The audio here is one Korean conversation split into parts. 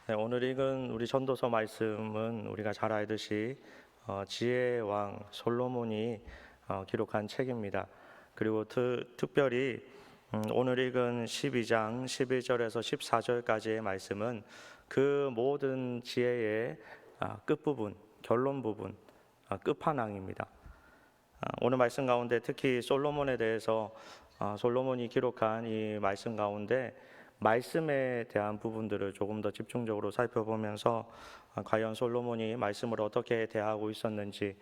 네, 오늘 읽은 우리 전도서 말씀은 우리가 잘 알듯이 지혜의 왕 솔로몬이 기록한 책입니다. 그리고 특별히 오늘 읽은 12장 11절에서 14절까지의 말씀은 그 모든 지혜의 끝부분, 결론 부분, 끝판왕입니다. 오늘 말씀 가운데 특히 솔로몬에 대해서 솔로몬이 기록한 이 말씀 가운데 말씀에 대한 부분들을 조금 더 집중적으로 살펴보면서 과연 솔로몬이 말씀을 어떻게 대하고 있었는지,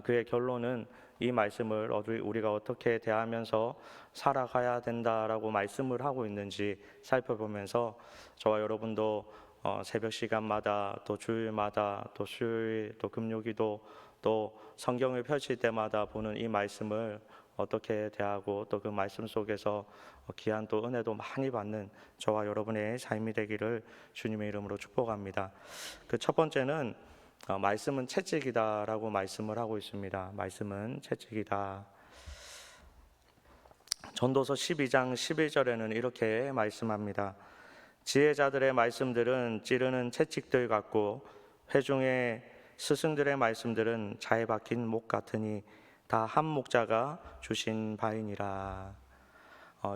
그의 결론은 이 말씀을 우리가 어떻게 대하면서 살아가야 된다라고 말씀을 하고 있는지 살펴보면서 저와 여러분도 새벽 시간마다 또 주일마다 또 수요일 또 금요기도 또 성경을 펼칠 때마다 보는 이 말씀을 어떻게 대하고 또 그 말씀 속에서 귀한 또 은혜도 많이 받는 저와 여러분의 삶이 되기를 주님의 이름으로 축복합니다. 그 첫 번째는 말씀은 채찍이다라고 말씀을 하고 있습니다. 말씀은 채찍이다. 전도서 12장 11절에는 이렇게 말씀합니다. 지혜자들의 말씀들은 찌르는 채찍들 같고 회중의 스승들의 말씀들은 자에 박힌 목 같으니 다 한 목자가 주신 바이니라.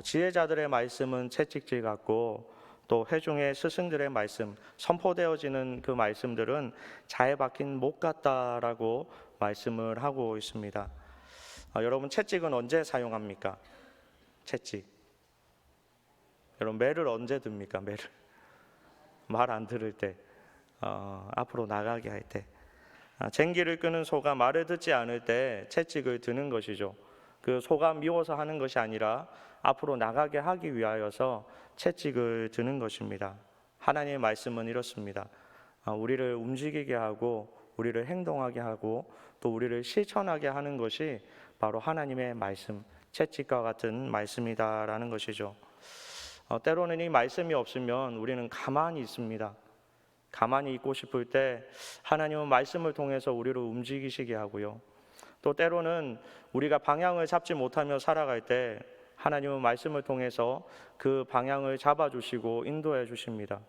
지혜자들의 말씀은 채찍질 같고 또 회중의 스승들의 말씀, 선포되어지는 그 말씀들은 자에 박힌 목 같다라고 말씀을 하고 있습니다. 여러분, 채찍은 언제 사용합니까? 채찍. 여러분, 매를 언제 듭니까? 매를. 말 안 들을 때, 앞으로 나가게 할 때. 쟁기를 끄는 소가 말을 듣지 않을 때 채찍을 드는 것이죠. 그 소가 미워서 하는 것이 아니라 앞으로 나가게 하기 위하여서 채찍을 드는 것입니다. 하나님의 말씀은 이렇습니다. 우리를 움직이게 하고 우리를 행동하게 하고 또 우리를 실천하게 하는 것이 바로 하나님의 말씀, 채찍과 같은 말씀이다라는 것이죠. 때로는 이 말씀이 없으면 우리는 가만히 있습니다. 가만히 있고 싶을 때 하나님은 말씀을 통해서 우리를 움직이시게 하고요. 또 때로는 우리가 방향을 잡지 못하며 살아갈 때 하나님은 말씀을 통해서 그 방향을 잡아주시고 인도해 주십니다.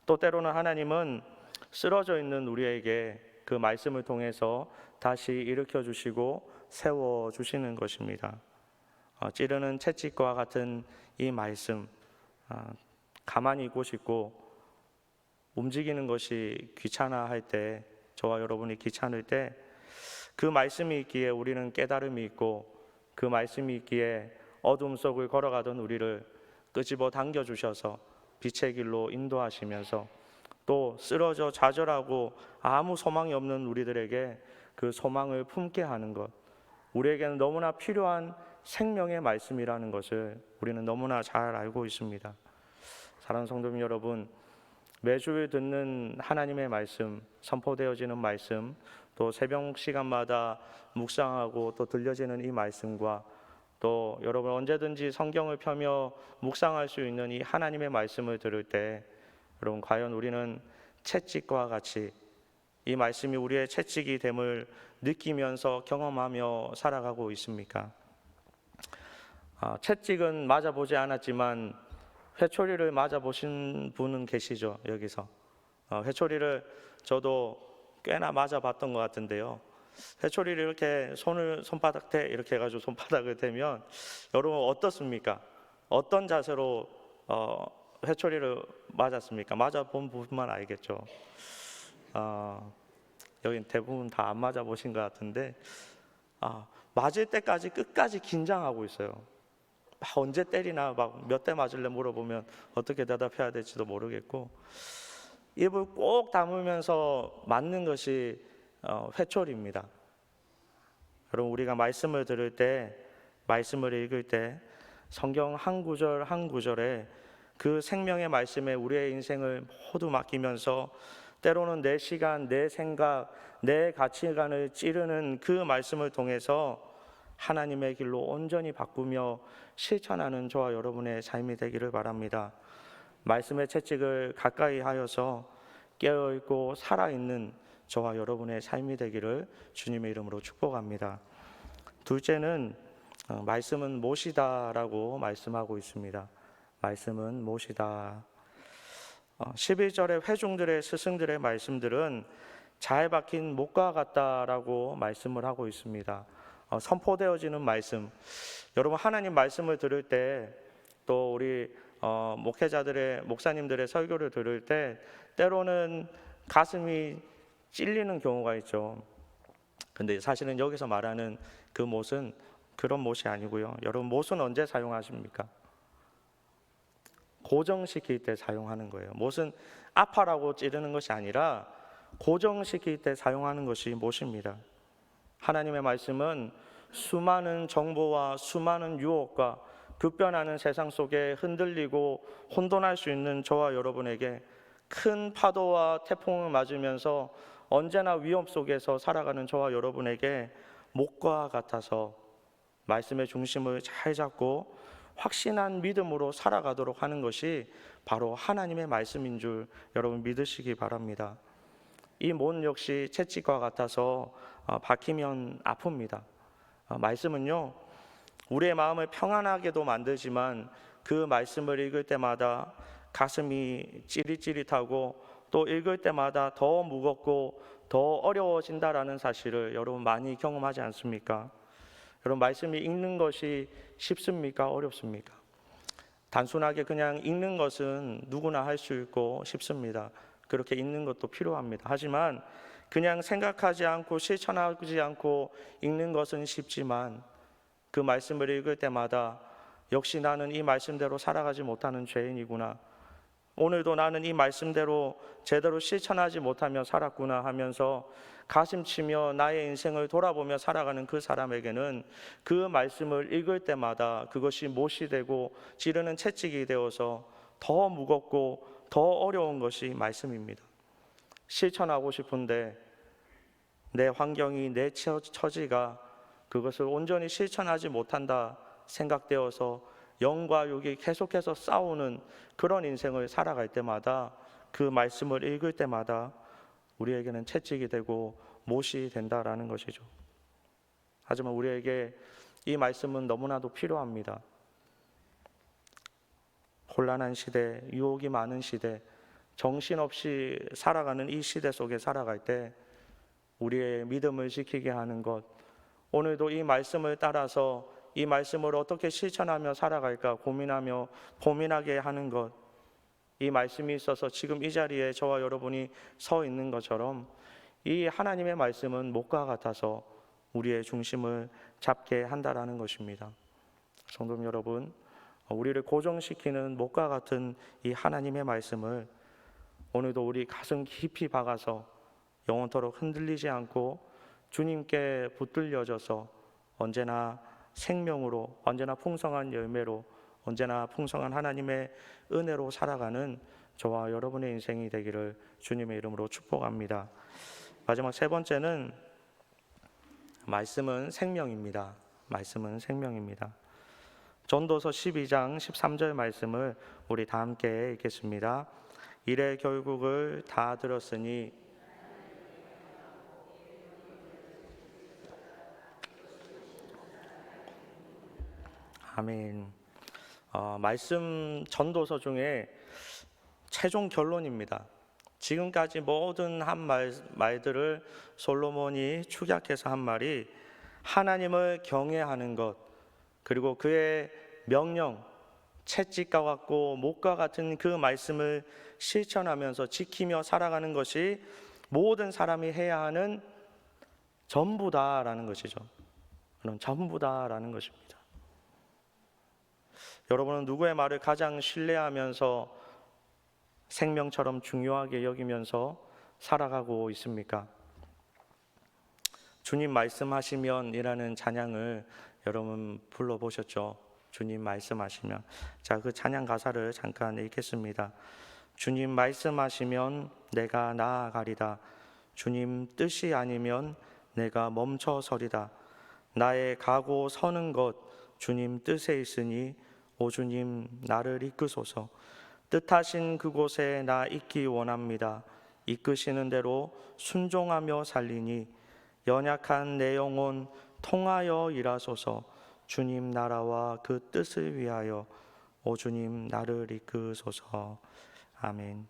또 때로는 하나님은 쓰러져 있는 우리에게 그 말씀을 통해서 다시 일으켜 주시고 세워 주시는 것입니다. 찌르는 채찍과 같은 이 말씀, 가만히 있고 싶고 움직이는 것이 귀찮아할 때, 저와 여러분이 귀찮을 때 그 말씀이 있기에 우리는 깨달음이 있고 그 말씀이 있기에 어둠 속을 걸어가던 우리를 끄집어 당겨주셔서 빛의 길로 인도하시면서 또 쓰러져 좌절하고 아무 소망이 없는 우리들에게 그 소망을 품게 하는 것, 우리에게는 너무나 필요한 생명의 말씀이라는 것을 우리는 너무나 잘 알고 있습니다. 사랑하는 성도님 여러분, 매주 듣는 하나님의 말씀, 선포되어지는 말씀, 또 새벽 시간마다 묵상하고 또 들려지는 이 말씀과 또 여러분 언제든지 성경을 펴며 묵상할 수 있는 이 하나님의 말씀을 들을 때 여러분 과연 우리는 채찍과 같이 이 말씀이 우리의 채찍이 됨을 느끼면서 경험하며 살아가고 있습니까? 채찍은 맞아보지 않았지만 회초리를 맞아보신 분은 계시죠? 여기서 회초리를 저도 꽤나 맞아봤던 것 같은데요. 회초리를 이렇게 손바닥 대 이렇게 해가지고 손바닥을 대면 여러분 어떻습니까? 어떤 자세로 회초리를 맞았습니까? 맞아본 분만 알겠죠. 여긴 대부분 다 안 맞아보신 것 같은데 맞을 때까지 끝까지 긴장하고 있어요. 막 언제 때리나 막 몇 대 맞을래 물어보면 어떻게 대답해야 될지도 모르겠고 입을 꼭 다물면서 맞는 것이 회초리입니다. 여러분 우리가 말씀을 들을 때 말씀을 읽을 때 성경 한 구절 한 구절에 그 생명의 말씀에 우리의 인생을 모두 맡기면서 때로는 내 시간, 내 생각, 내 가치관을 찌르는 그 말씀을 통해서 하나님의 길로 온전히 바꾸며 실천하는 저와 여러분의 삶이 되기를 바랍니다. 말씀의 채찍을 가까이 하여서 깨어있고 살아있는 저와 여러분의 삶이 되기를 주님의 이름으로 축복합니다. 둘째는 말씀은 못이다라고 말씀하고 있습니다. 말씀은 못이다. 12절의 회중들의 스승들의 말씀들은 잘 박힌 목과 같다라고 말씀을 하고 있습니다. 선포되어지는 말씀, 여러분 하나님 말씀을 들을 때, 또 우리 목회자들의 목사님들의 설교를 들을 때 때로는 가슴이 찔리는 경우가 있죠. 근데 사실은 여기서 말하는 그 못은 그런 못이 아니고요. 여러분, 못은 언제 사용하십니까? 고정시킬 때 사용하는 거예요. 못은 아파라고 찌르는 것이 아니라 고정시킬 때 사용하는 것이 못입니다. 하나님의 말씀은 수많은 정보와 수많은 유혹과 급변하는 세상 속에 흔들리고 혼돈할 수 있는 저와 여러분에게, 큰 파도와 태풍을 맞으면서 언제나 위험 속에서 살아가는 저와 여러분에게 목과 같아서 말씀의 중심을 잘 잡고 확신한 믿음으로 살아가도록 하는 것이 바로 하나님의 말씀인 줄 여러분 믿으시기 바랍니다. 이 못 역시 채찍과 같아서 박히면 아픕니다. 말씀은요, 우리의 마음을 평안하게도 만들지만 그 말씀을 읽을 때마다 가슴이 찌릿찌릿하고 또 읽을 때마다 더 무겁고 더 어려워진다라는 사실을 여러분 많이 경험하지 않습니까? 여러분, 말씀이 읽는 것이 쉽습니까? 어렵습니까? 단순하게 그냥 읽는 것은 누구나 할 수 있고 쉽습니다. 그렇게 읽는 것도 필요합니다. 하지만 그냥 생각하지 않고 실천하지 않고 읽는 것은 쉽지만 그 말씀을 읽을 때마다 역시 나는 이 말씀대로 살아가지 못하는 죄인이구나, 오늘도 나는 이 말씀대로 제대로 실천하지 못하며 살았구나 하면서 가슴치며 나의 인생을 돌아보며 살아가는 그 사람에게는 그 말씀을 읽을 때마다 그것이 못이 되고 찌르는 채찍이 되어서 더 무겁고 더 어려운 것이 말씀입니다. 실천하고 싶은데 내 환경이, 내 처지가 그것을 온전히 실천하지 못한다 생각되어서 영과 육이 계속해서 싸우는 그런 인생을 살아갈 때마다, 그 말씀을 읽을 때마다 우리에게는 채찍이 되고 못이 된다라는 것이죠. 하지만 우리에게 이 말씀은 너무나도 필요합니다. 혼란한 시대, 유혹이 많은 시대, 정신없이 살아가는 이 시대 속에 살아갈 때 우리의 믿음을 지키게 하는 것, 오늘도 이 말씀을 따라서 이 말씀을 어떻게 실천하며 살아갈까 고민하게 하는 것, 이 말씀이 있어서 지금 이 자리에 저와 여러분이 서 있는 것처럼 이 하나님의 말씀은 목과 같아서 우리의 중심을 잡게 한다라는 것입니다. 성도 여러분, 우리를 고정시키는 목과 같은 이 하나님의 말씀을 오늘도 우리 가슴 깊이 박아서 영원토록 흔들리지 않고 주님께 붙들려져서 언제나 생명으로, 언제나 풍성한 열매로, 언제나 풍성한 하나님의 은혜로 살아가는 저와 여러분의 인생이 되기를 주님의 이름으로 축복합니다. 마지막 세 번째는 말씀은 생명입니다. 말씀은 생명입니다. 전도서 12장 13절 말씀을 우리 다 함께 읽겠습니다. 이래 결국을 다 들었으니 아멘. 말씀 전도서 중에 최종 결론입니다. 지금까지 모든 한 말들을 솔로몬이 축약해서 한 말이 하나님을 경외하는 것, 그리고 그의 명령, 채찍과 같고 목과 같은 그 말씀을 실천하면서 지키며 살아가는 것이 모든 사람이 해야 하는 전부다라는 것이죠. 그럼 전부다라는 것입니다. 여러분은 누구의 말을 가장 신뢰하면서 생명처럼 중요하게 여기면서 살아가고 있습니까? 주님 말씀하시면 이라는 찬양을 여러분 불러보셨죠? 주님 말씀하시면. 자, 그 찬양 가사를 잠깐 읽겠습니다. 주님 말씀하시면 내가 나아가리다. 주님 뜻이 아니면 내가 멈춰서리다. 나의 가고 서는 것 주님 뜻에 있으니 오 주님 나를 이끄소서. 뜻하신 그곳에 나 있기 원합니다. 이끄시는 대로 순종하며 살리니 연약한 내 영혼 통하여 일하소서. 주님 나라와 그 뜻을 위하여 오 주님 나를 이끄소서. 아멘.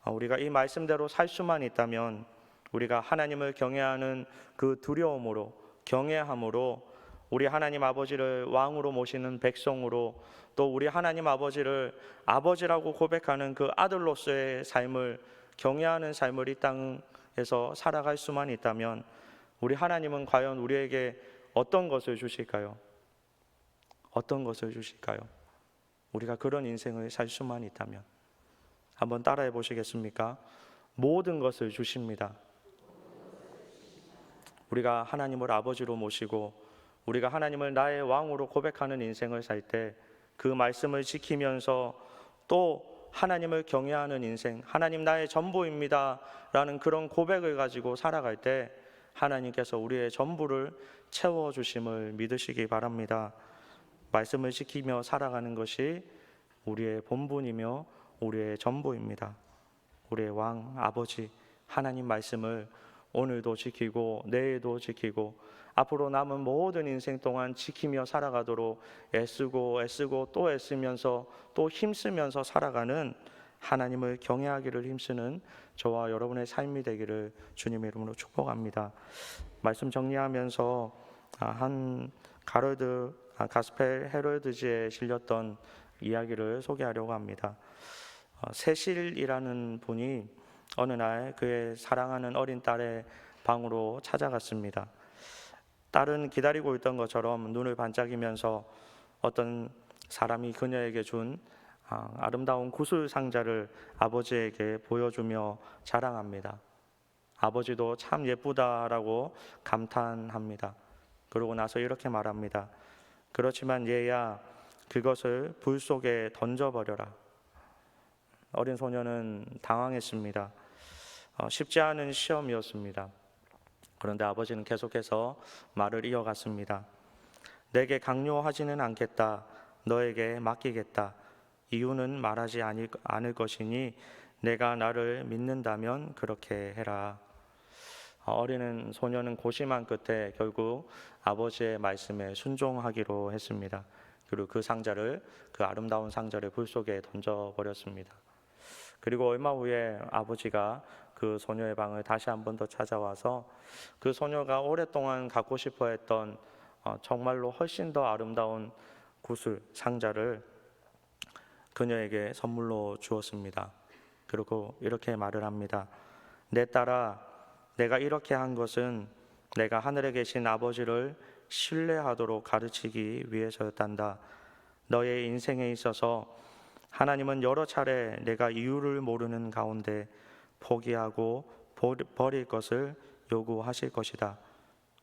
우리가 이 말씀대로 살 수만 있다면 우리가 하나님을 경외하는 그 두려움으로, 경외함으로 우리 하나님 아버지를 왕으로 모시는 백성으로, 또 우리 하나님 아버지를 아버지라고 고백하는 그 아들로서의 삶을, 경외하는 삶을 이 땅에서 살아갈 수만 있다면 우리 하나님은 과연 우리에게 어떤 것을 주실까요? 어떤 것을 주실까요? 우리가 그런 인생을 살 수만 있다면 한번 따라해 보시겠습니까? 모든 것을 주십니다. 우리가 하나님을 아버지로 모시고 우리가 하나님을 나의 왕으로 고백하는 인생을 살 때 그 말씀을 지키면서 또 하나님을 경외하는 인생, 하나님 나의 전부입니다 라는 그런 고백을 가지고 살아갈 때 하나님께서 우리의 전부를 채워주심을 믿으시기 바랍니다. 말씀을 지키며 살아가는 것이 우리의 본분이며 우리의 전부입니다. 우리의 왕, 아버지, 하나님 말씀을 오늘도 지키고 내일도 지키고 앞으로 남은 모든 인생 동안 지키며 살아가도록 애쓰고 또 애쓰면서 또 힘쓰면서 살아가는 하나님을 경외하기를 힘쓰는 저와 여러분의 삶이 되기를 주님의 이름으로 축복합니다. 말씀 정리하면서 한 가스펠 헤럴드지에 실렸던 이야기를 소개하려고 합니다. 세실이라는 분이 어느 날 그의 사랑하는 어린 딸의 방으로 찾아갔습니다. 딸은 기다리고 있던 것처럼 눈을 반짝이면서 어떤 사람이 그녀에게 준 아름다운 구슬 상자를 아버지에게 보여주며 자랑합니다. 아버지도 참 예쁘다라고 감탄합니다. 그러고 나서 이렇게 말합니다. 그렇지만 얘야, 그것을 불 속에 던져버려라. 어린 소녀는 당황했습니다. 쉽지 않은 시험이었습니다. 그런데 아버지는 계속해서 말을 이어갔습니다. 내게 강요하지는 않겠다. 너에게 맡기겠다. 이유는 말하지 않을 것이니 내가 나를 믿는다면 그렇게 해라. 어린 소녀는 고심한 끝에 결국 아버지의 말씀에 순종하기로 했습니다. 그리고 그 상자를, 그 아름다운 상자를 불 속에 던져버렸습니다. 그리고 얼마 후에 아버지가 그 소녀의 방을 다시 한 번 더 찾아와서 그 소녀가 오랫동안 갖고 싶어 했던 정말로 훨씬 더 아름다운 구슬 상자를 그녀에게 선물로 주었습니다. 그리고 이렇게 말을 합니다. 내 딸아, 내가 이렇게 한 것은 내가 하늘에 계신 아버지를 신뢰하도록 가르치기 위해서였단다. 너의 인생에 있어서 하나님은 여러 차례 내가 이유를 모르는 가운데 포기하고 버릴 것을 요구하실 것이다.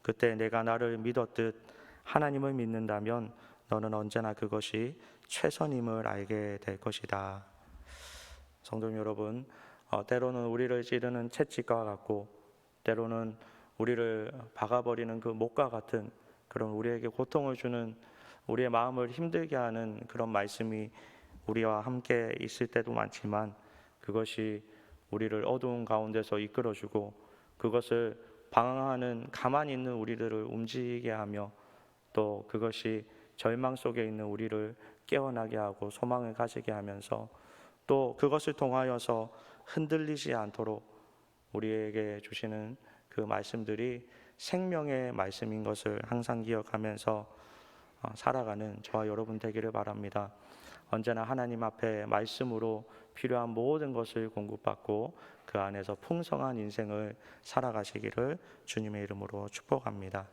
그때 내가 나를 믿었듯 하나님을 믿는다면 너는 언제나 그것이 최선임을 알게 될 것이다. 성도 여러분, 때로는 우리를 찌르는 채찍과 같고 때로는 우리를 박아버리는 그 못과 같은 그런 우리에게 고통을 주는, 우리의 마음을 힘들게 하는 그런 말씀이 우리와 함께 있을 때도 많지만 그것이 우리를 어두운 가운데서 이끌어주고 그것을 방황하는 가만히 있는 우리들을 움직이게 하며 또 그것이 절망 속에 있는 우리를 깨어나게 하고 소망을 가지게 하면서 또 그것을 통하여서 흔들리지 않도록 우리에게 주시는 그 말씀들이 생명의 말씀인 것을 항상 기억하면서 살아가는 저와 여러분 되기를 바랍니다. 언제나 하나님 앞에 말씀으로 필요한 모든 것을 공급받고 그 안에서 풍성한 인생을 살아가시기를 주님의 이름으로 축복합니다.